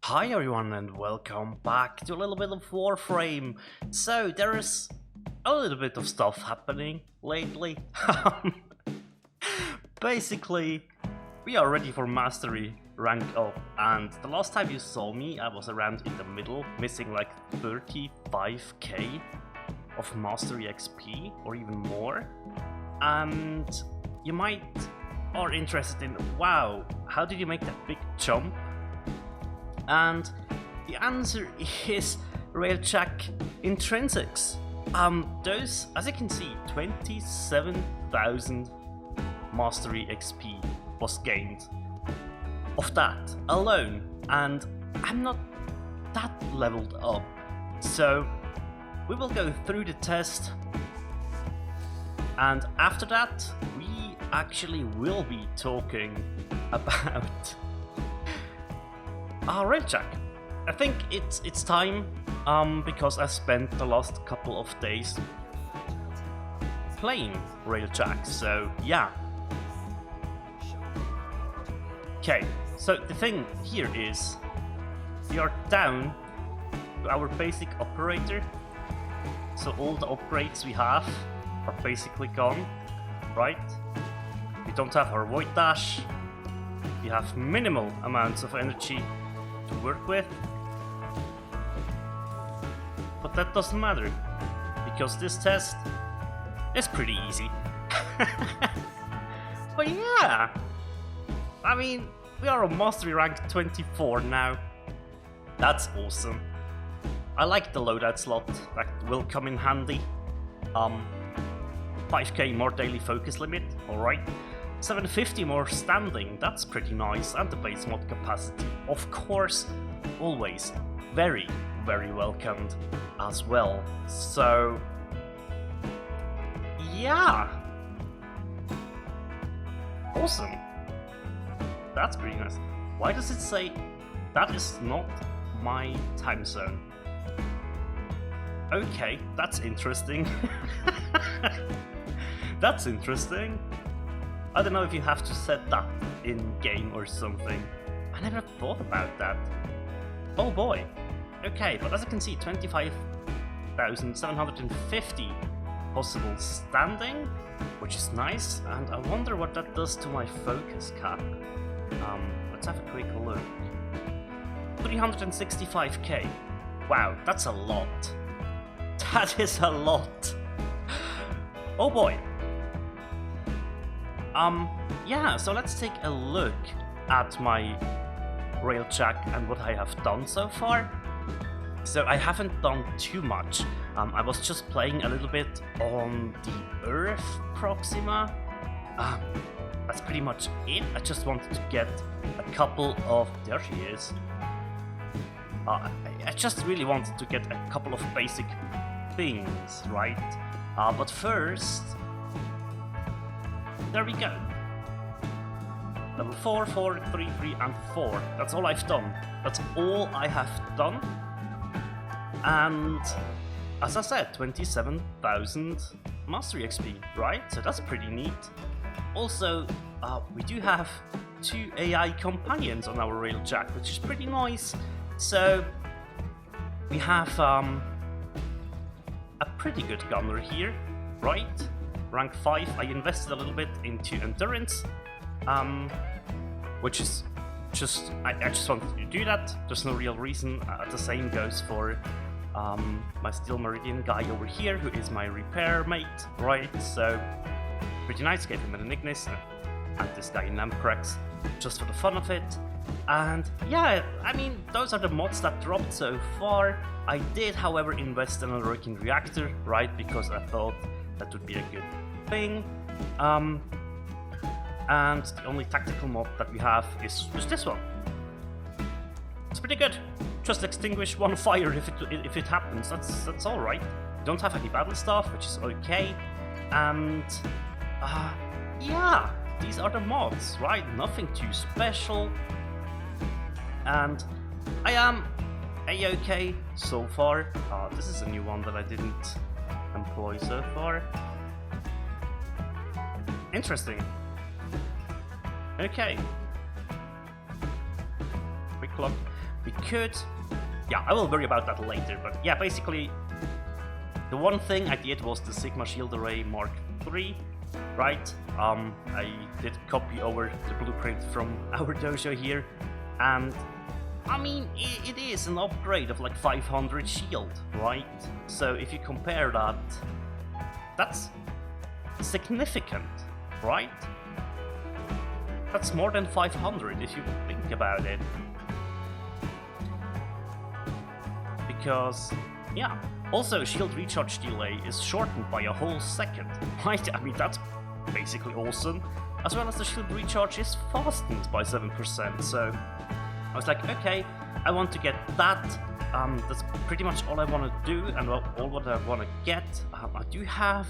Hi everyone and welcome back to a little bit of Warframe. So there is a little bit of stuff happening lately. Basically, we are ready for mastery rank up, and the last time you saw me I was around in the middle, missing like 35k of mastery XP or even more. And you might are interested in, wow, how did you make that big jump? And the answer is Railjack intrinsics. Those, as you can see, 27,000 mastery XP was gained of that alone, and I'm not that leveled up. So we will go through the test, and after that we actually will be talking about Railjack. I think it's time, because I spent the last couple of days playing Railjack, so yeah. Okay, so the thing here is, we are down to our basic operator, so all the upgrades we have are basically gone, right? We don't have our void dash, we have minimal amounts of energy to work with, but that doesn't matter because this test is pretty easy. But yeah, I mean, we are on mastery rank 24 now. That's awesome. I like the loadout slot, that will come in handy. 5k more daily focus limit, alright. 750 more standing, that's pretty nice, and the base mod capacity, of course, always very, very welcomed as well. So yeah, awesome. That's pretty nice. Why does it say that is not my time zone? Okay, that's interesting. That's interesting. I don't know if you have to set that in game or something. I never thought about that. Oh boy. Okay, but as you can see, 25,750 possible standing, which is nice, and I wonder what that does to my focus cap. Let's have a quick look. 365k. Wow, that's a lot. That is a lot. Oh boy. Yeah, so let's take a look at my Railjack and what I have done so far. So I haven't done too much. I was just playing a little bit on the Earth Proxima. That's pretty much it. I just wanted to get a couple of... There she is. I just really wanted to get a couple of basic things, right? But first... There we go. Level 4, 4, 3, 3, and 4. That's all I've done. That's all I have done. And as I said, 27,000 mastery XP, right? So that's pretty neat. Also, we do have 2 AI companions on our Railjack, which is pretty nice. So we have a pretty good gunner here, right? Rank 5, I invested a little bit into endurance, which is just, I just wanted to do that, there's no real reason. The same goes for my Steel Meridian guy over here, who is my repair mate, right? So, pretty nice, gave him an Ignis, and this guy in Lampcracks, just for the fun of it. And yeah, I mean, those are the mods that dropped so far. I did, however, invest in a working reactor, right, because I thought that would be a good thing. And the only tactical mod that we have is just this one. It's pretty good. Just extinguish one fire if it happens. That's all right. Don't have any battle stuff, which is okay. And yeah, these are the mods, right? Nothing too special. And I am a-okay so far. This is a new one that I didn't employ so far. Interesting. Okay. Quick look. we could... Yeah, I will worry about that later, but yeah, basically, the one thing I did was the Sigma Shield Array Mark III, right? I did copy over the blueprint from our dojo here, and I mean, it is an upgrade of like 500 shield, right? So if you compare that, that's significant, right? That's more than 500 if you think about it. Because, yeah, also shield recharge delay is shortened by a whole second, right? I mean, that's basically awesome. As well as the shield recharge is fastened by 7%, so I was like, okay, I want to get that. That's pretty much all I want to do, and all what I want to get. I do have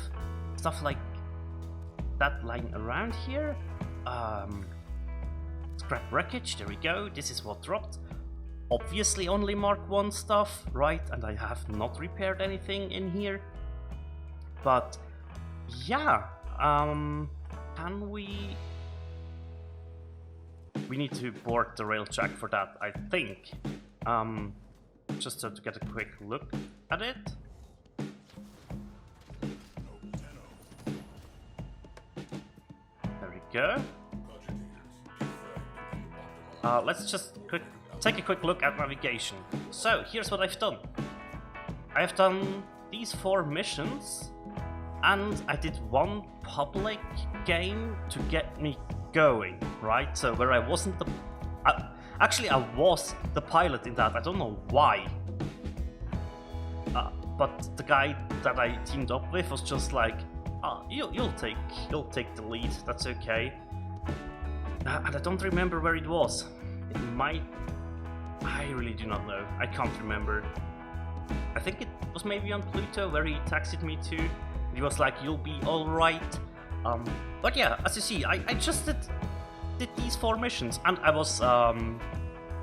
stuff like that lying around here. Scrap wreckage, there we go. This is what dropped. Obviously only Mark 1 stuff, right? And I have not repaired anything in here. But yeah, can we... We need to board the Railjack for that, I think. Just to get a quick look at it. There we go. Let's just take a quick look at navigation. So, here's what I've done. I have done these 4 missions, and I did one public game to get me going, right? So where I wasn't the... actually, I was the pilot in that. I don't know why. But the guy that I teamed up with was just like, you'll take the lead. That's okay. And I don't remember where it was. It might... I really do not know. I can't remember. I think it was maybe on Pluto where he taxied me to. He was like, you'll be alright. But yeah, as you see, I just did these 4 missions, and I was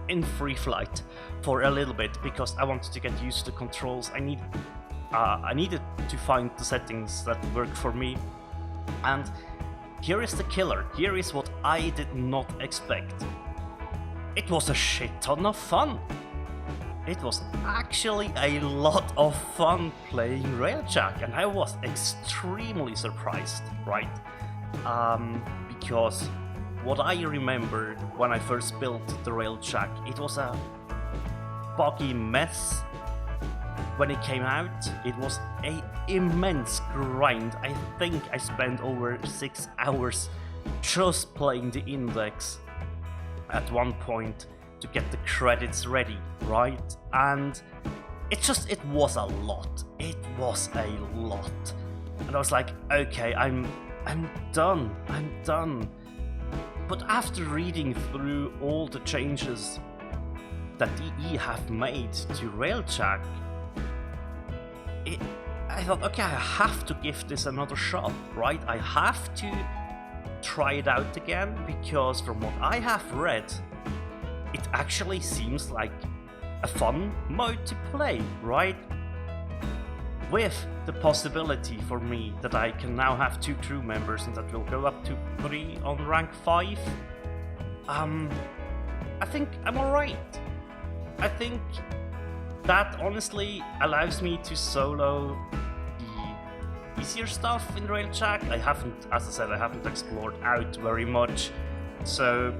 in free flight for a little bit because I wanted to get used to the controls. I needed to find the settings that work for me, and here is the killer. Here is what I did not expect. It was a shit ton of fun. It was actually a lot of fun playing Railjack, and I was extremely surprised, right? Because what I remember when I first built the Railjack, it was a buggy mess. When it came out, it was an immense grind. I think I spent over 6 hours just playing the index at one point to get the credits ready, right? And it was a lot. It was a lot. And I was like, okay, I'm done. I'm done. But after reading through all the changes that EE have made to Railjack, I thought, okay, I have to give this another shot, right? I have to try it out again, because from what I have read, it actually seems like a fun mode to play, right? With the possibility for me that I can now have 2 crew members and that will go up to 3 on rank 5. I think I'm alright. I think that honestly allows me to solo the easier stuff in Railjack. I haven't, as I said, I haven't explored out very much. So,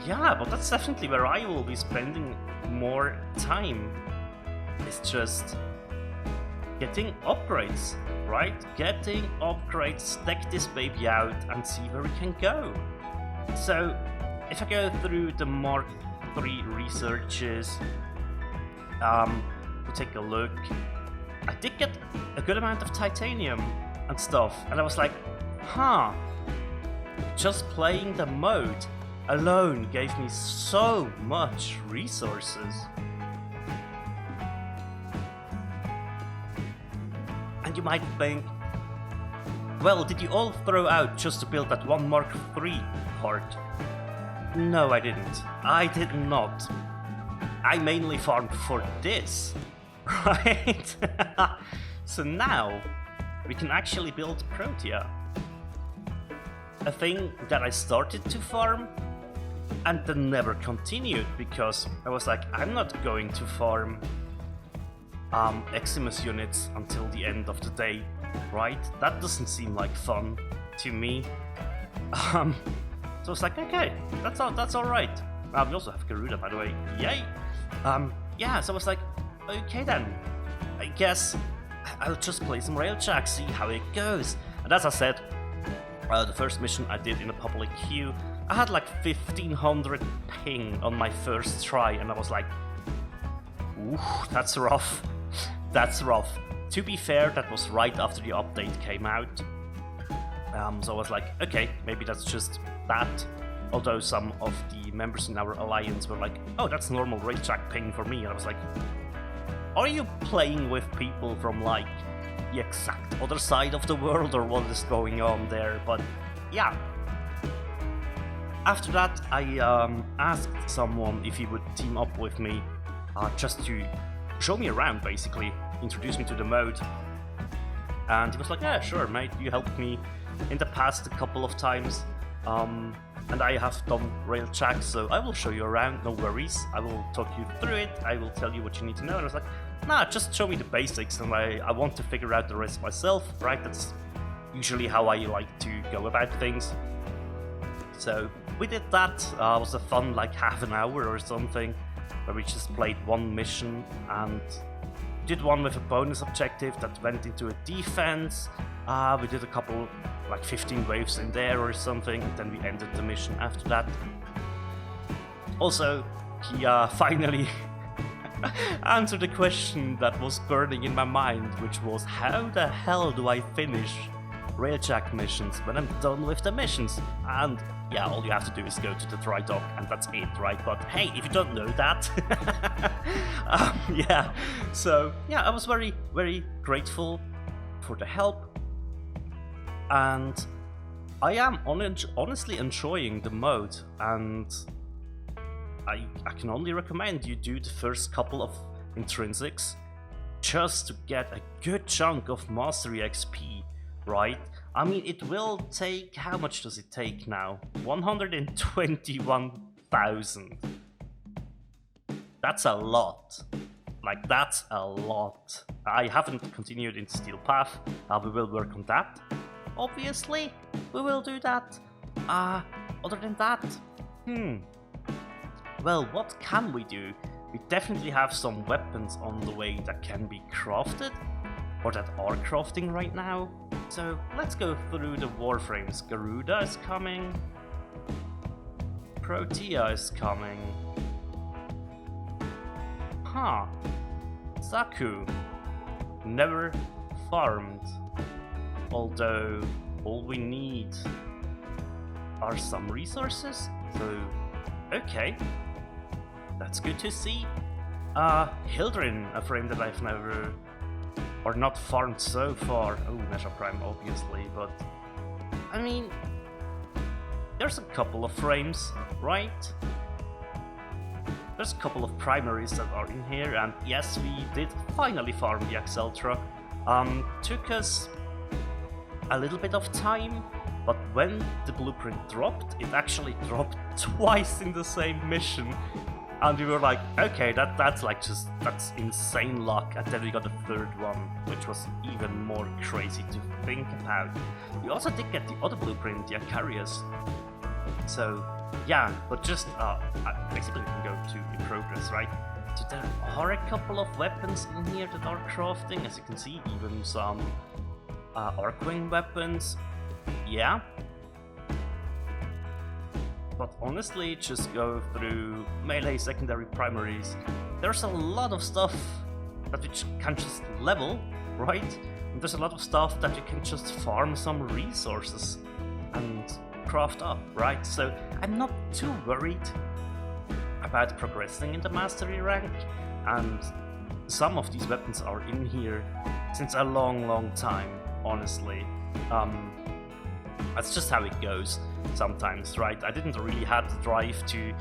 yeah, but that's definitely where I will be spending more time. It's just getting upgrades, right? Getting upgrades, stack this baby out and see where we can go. So, if I go through the Mark III researches, we'll take a look. I did get a good amount of titanium and stuff, and I was like, huh, just playing the mode alone gave me so much resources. And you might think, well, did you all throw out just to build that one Mark III part? No, I didn't. I did not. I mainly farmed for this, right? So now, we can actually build Protea. A thing that I started to farm and then never continued because I was like, I'm not going to farm Eximus units until the end of the day, right? That doesn't seem like fun to me. So I was like, okay, that's all right. We also have Garuda, by the way. Yay! Yeah, so I was like, okay then. I guess I'll just play some Railjack, see how it goes. And as I said, the first mission I did in a public queue, I had like 1500 ping on my first try, and I was like, ooh, that's rough. That's rough. To be fair, that was right after the update came out. So I was like, okay, maybe that's just that. Although some of the members in our alliance were like, oh, that's normal Railjack ping for me. And I was like, are you playing with people from like the exact other side of the world, or what is going on there? But yeah. After that, I asked someone if he would team up with me just to show me around, basically, introduce me to the mode. And he was like, yeah, sure, mate, you helped me in the past a couple of times. And I have done Railjack, so I will show you around, no worries. I will talk you through it, I will tell you what you need to know. And I was like, nah, just show me the basics, and I want to figure out the rest myself, right? That's usually how I like to go about things. So we did that. It was a fun like half an hour or something, where we just played one mission and did one with a bonus objective that went into a defense. We did a couple, like 15 waves in there or something, and then we ended the mission after that. Also, he finally answered a question that was burning in my mind, which was, how the hell do I finish Railjack missions when I'm done with the missions? And yeah, all you have to do is go to the dry dock, and that's it, right? But hey, if you don't know that, yeah. So yeah, I was very, very grateful for the help, and I am honestly enjoying the mode, and I can only recommend you do the first couple of intrinsics just to get a good chunk of mastery XP, right? I mean, it will take, how much does it take now? 121,000. That's a lot. Like, that's a lot. I haven't continued into Steel Path. We will work on that. Obviously, we will do that. Other than that, well, what can we do? We definitely have some weapons on the way that can be crafted, or that are crafting right now. So let's go through the Warframes. Garuda is coming. Protea is coming. Huh. Zaku. Never farmed. Although all we need are some resources. So, okay. That's good to see. Hildrin, a frame that I've never, or not farmed so far. Oh, Measure Prime, obviously, but I mean, there's a couple of frames, right? There's a couple of primaries that are in here, and yes, we did finally farm the Exceltra. Took us a little bit of time, but when the blueprint dropped, it actually dropped twice in the same mission. And we were like, okay, that's insane luck. And then we got a third one, which was even more crazy to think about. We also did get the other blueprint, the Acarius. So, yeah, but just, basically we can go to in progress, right? So there are a couple of weapons in here that are crafting, as you can see, even some Arcwing weapons. Yeah. But honestly, just go through melee, secondary, primaries. There's a lot of stuff that you can just level, right? And there's a lot of stuff that you can just farm some resources and craft up, right? So I'm not too worried about progressing in the mastery rank, and some of these weapons are in here since a long time, honestly. That's just how it goes sometimes, right? I didn't really have the drive to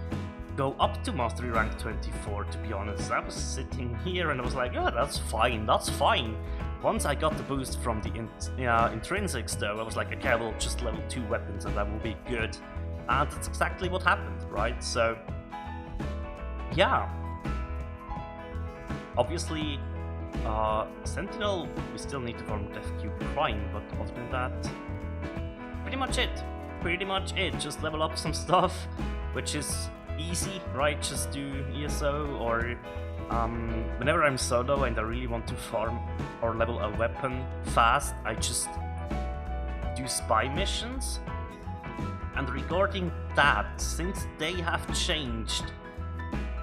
go up to Mastery Rank 24, to be honest. I was sitting here and I was like, oh, that's fine. Once I got the boost from the intrinsics, though, I was like, okay, I will just level 2 weapons and that will be good. And that's exactly what happened, right? So, yeah. Obviously, Sentinel, we still need to farm Death Cube Prime, but other than that, pretty much it. Pretty much it. Just level up some stuff, which is easy, right? Just do ESO, or whenever I'm solo and I really want to farm or level a weapon fast, I just do spy missions. And regarding that, since they have changed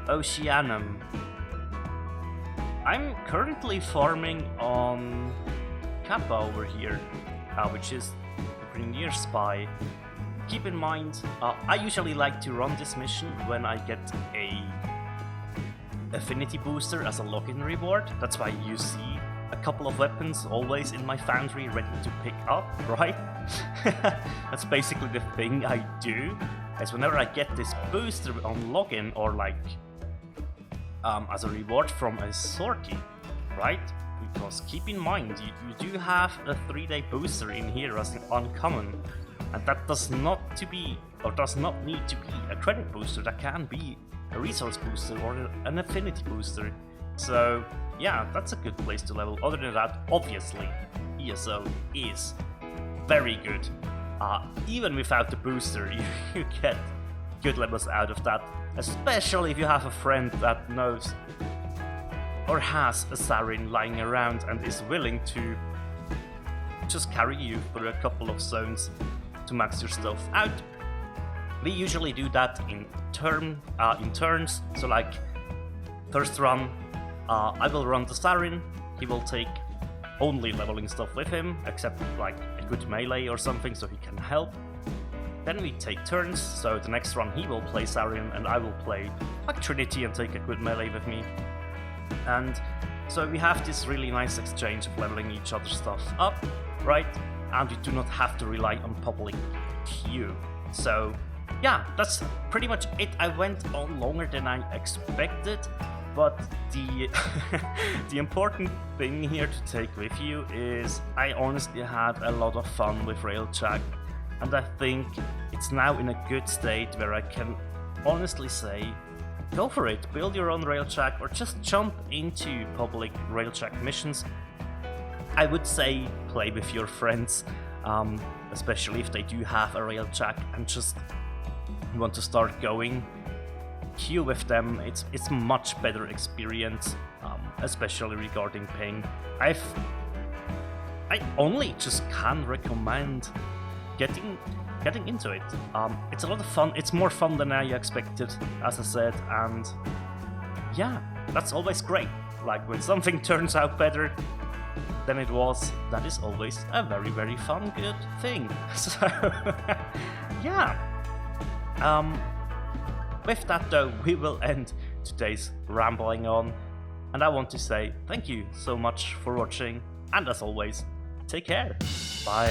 Oceanum, I'm currently farming on Kappa over here, which is the Premier Spy. Keep in mind, I usually like to run this mission when I get a affinity booster as a login reward. That's why you see a couple of weapons always in my foundry ready to pick up, right? That's basically the thing I do, is whenever I get this booster on login, or like as a reward from a sortie, right? Because keep in mind, you do have a 3-day booster in here as an uncommon, and that does not need to be a credit booster. That can be a resource booster or an affinity booster. So yeah, that's a good place to level. Other than that, obviously, ESO is very good. Even without the booster, you get good levels out of that, especially if you have a friend that knows or has a Sarin lying around and is willing to just carry you through a couple of zones to max your stuff out. We usually do that in turns, so like first run, I will run the Sarin, he will take only leveling stuff with him, except like a good melee or something so he can help. Then we take turns, so the next run he will play Sarin and I will play like Trinity and take a good melee with me. And so we have this really nice exchange of leveling each other's stuff up, right? And we do not have to rely on public queue. So yeah, that's pretty much it. I went on longer than I expected, but the the important thing here to take with you is I honestly had a lot of fun with Railjack, and I think it's now in a good state where I can honestly say, go for it, build your own Railjack or just jump into public Railjack missions. I would say play with your friends, especially if they do have a Railjack and just want to start going. Queue with them, it's much better experience, especially regarding ping. I only just can recommend getting into it. It's a lot of fun. It's more fun than I expected, as I said, and yeah, that's always great. Like when something turns out better than it was, that is always a very, very fun, good thing. So yeah. With that though, we will end today's rambling on, and I want to say thank you so much for watching, and as always, take care. Bye.